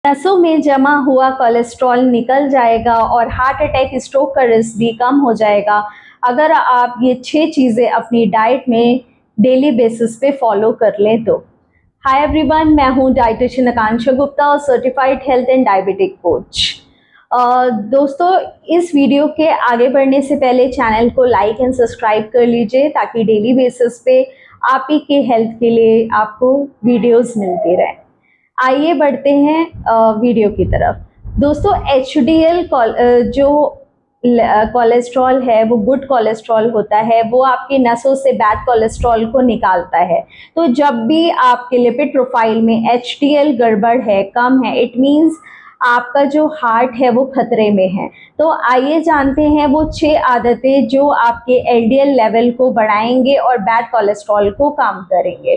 नसों में जमा हुआ कोलेस्ट्रॉल निकल जाएगा और हार्ट अटैक, स्ट्रोक का रिस्क भी कम हो जाएगा अगर आप ये 6 चीज़ें अपनी डाइट में डेली बेसिस पे फॉलो कर लें तो। हाय एवरीवन, मैं हूँ डाइटिशियन आकांक्षा गुप्ता और certified health and diabetic coach. दोस्तों, इस वीडियो के आगे बढ़ने से पहले चैनल को लाइक एंड सब्सक्राइब कर लीजिए ताकि डेली बेसिस पे आप ही के हेल्थ के लिए आपको वीडियोस मिलती रहें। आइए बढ़ते हैं वीडियो की तरफ। दोस्तों, एचडीएल जो कोलेस्ट्रॉल है वो गुड कोलेस्ट्रॉल होता है, वो आपकी नसों से बैड कोलेस्ट्रॉल को निकालता है। तो जब भी आपके लिपिड प्रोफाइल में एचडीएल गड़बड़ है, कम है, इट मीन्स आपका जो हार्ट है वो खतरे में है। तो आइए जानते हैं वो 6 आदतें जो आपके एलडीएल लेवल को बढ़ाएंगे और बैड कोलेस्ट्रॉल को कम करेंगे।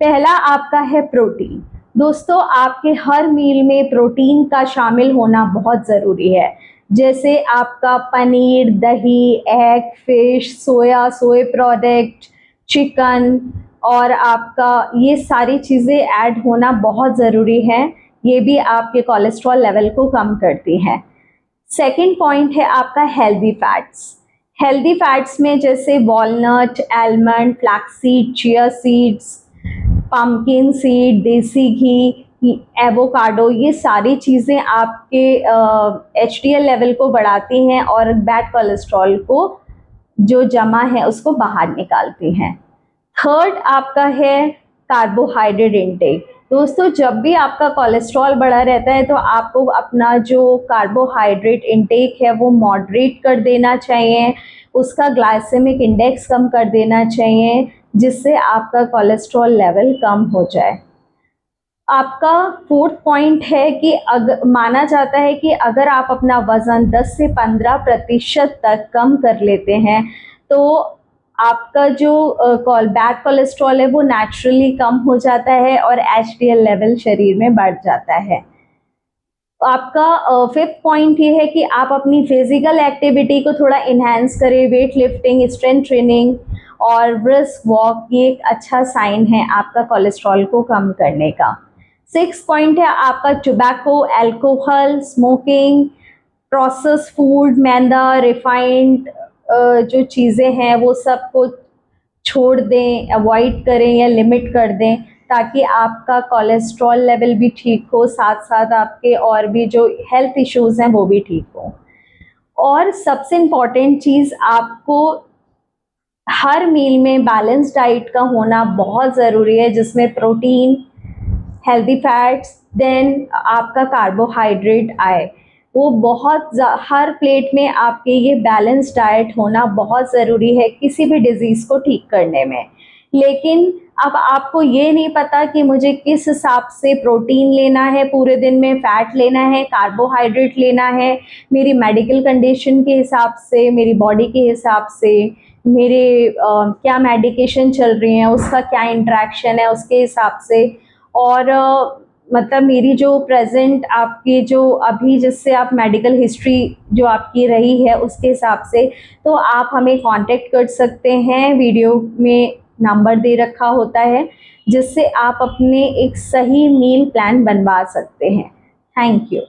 पहला आपका है प्रोटीन। दोस्तों, आपके हर मील में प्रोटीन का शामिल होना बहुत ज़रूरी है। जैसे आपका पनीर, दही, एग, फिश, सोए प्रोडक्ट, चिकन और आपका ये सारी चीज़ें ऐड होना बहुत ज़रूरी है। ये भी आपके कोलेस्ट्रॉल लेवल को कम करती हैं। सेकंड पॉइंट है आपका हेल्दी फैट्स। हेल्दी फैट्स में जैसे walnut, almond, flaxseed, chia seeds, pumpkin seed, देसी घी, एवोकाडो, ये सारी चीज़ें आपके एचडीएल लेवल को बढ़ाती हैं और बैड कोलेस्ट्रॉल को जो जमा है उसको बाहर निकालती हैं। थर्ड आपका है कार्बोहाइड्रेट इंटेक। दोस्तों, जब भी आपका कोलेस्ट्रॉल बढ़ा रहता है तो आपको अपना जो कार्बोहाइड्रेट इंटेक है वो मॉडरेट कर देना चाहिए, उसका ग्लाइसेमिक इंडेक्स कम कर देना चाहिए, जिससे आपका कोलेस्ट्रॉल लेवल कम हो जाए। आपका फोर्थ पॉइंट है कि माना जाता है कि अगर आप अपना वज़न 10 से 15% तक कम कर लेते हैं तो आपका जो बैड कोलेस्ट्रॉल है वो नेचुरली कम हो जाता है और एचडीएल लेवल शरीर में बढ़ जाता है। आपका फिफ्थ पॉइंट ये है कि आप अपनी फिजिकल एक्टिविटी को थोड़ा इन्हेंस करें। वेट लिफ्टिंग, स्ट्रेंथ ट्रेनिंग और ब्रिस्क वॉक, ये एक अच्छा साइन है आपका कोलेस्ट्रॉल को कम करने का। सिक्स पॉइंट है आपका tobacco, alcohol, smoking, process food, मैदा, रिफाइंड जो चीज़ें हैं वो सब को छोड़ दें, अवॉइड करें या लिमिट कर दें ताकि आपका कोलेस्ट्रॉल लेवल भी ठीक हो, साथ साथ आपके और भी जो हेल्थ इश्यूज़ हैं वो भी ठीक हो। और सबसे इम्पॉर्टेंट चीज़, आपको हर मील में बैलेंस डाइट का होना बहुत ज़रूरी है, जिसमें प्रोटीन, हेल्दी फैट्स, देन आपका कार्बोहाइड्रेट आए। वो बहुत हर प्लेट में आपके ये बैलेंस डाइट होना बहुत ज़रूरी है किसी भी डिज़ीज़ को ठीक करने में। लेकिन अब आपको ये नहीं पता कि मुझे किस हिसाब से प्रोटीन लेना है, पूरे दिन में फ़ैट लेना है, कार्बोहाइड्रेट लेना है, मेरी मेडिकल कंडीशन के हिसाब से, मेरी बॉडी के हिसाब से, मेरे क्या मेडिकेशन चल रही हैं, उसका क्या इंटरेक्शन है उसके हिसाब से, और मतलब मेरी जो प्रेजेंट आपकी जो अभी जिससे आप मेडिकल हिस्ट्री जो आपकी रही है उसके हिसाब से, तो आप हमें कांटेक्ट कर सकते हैं। वीडियो में नंबर दे रखा होता है जिससे आप अपने एक सही मील प्लान बनवा सकते हैं। Thank you.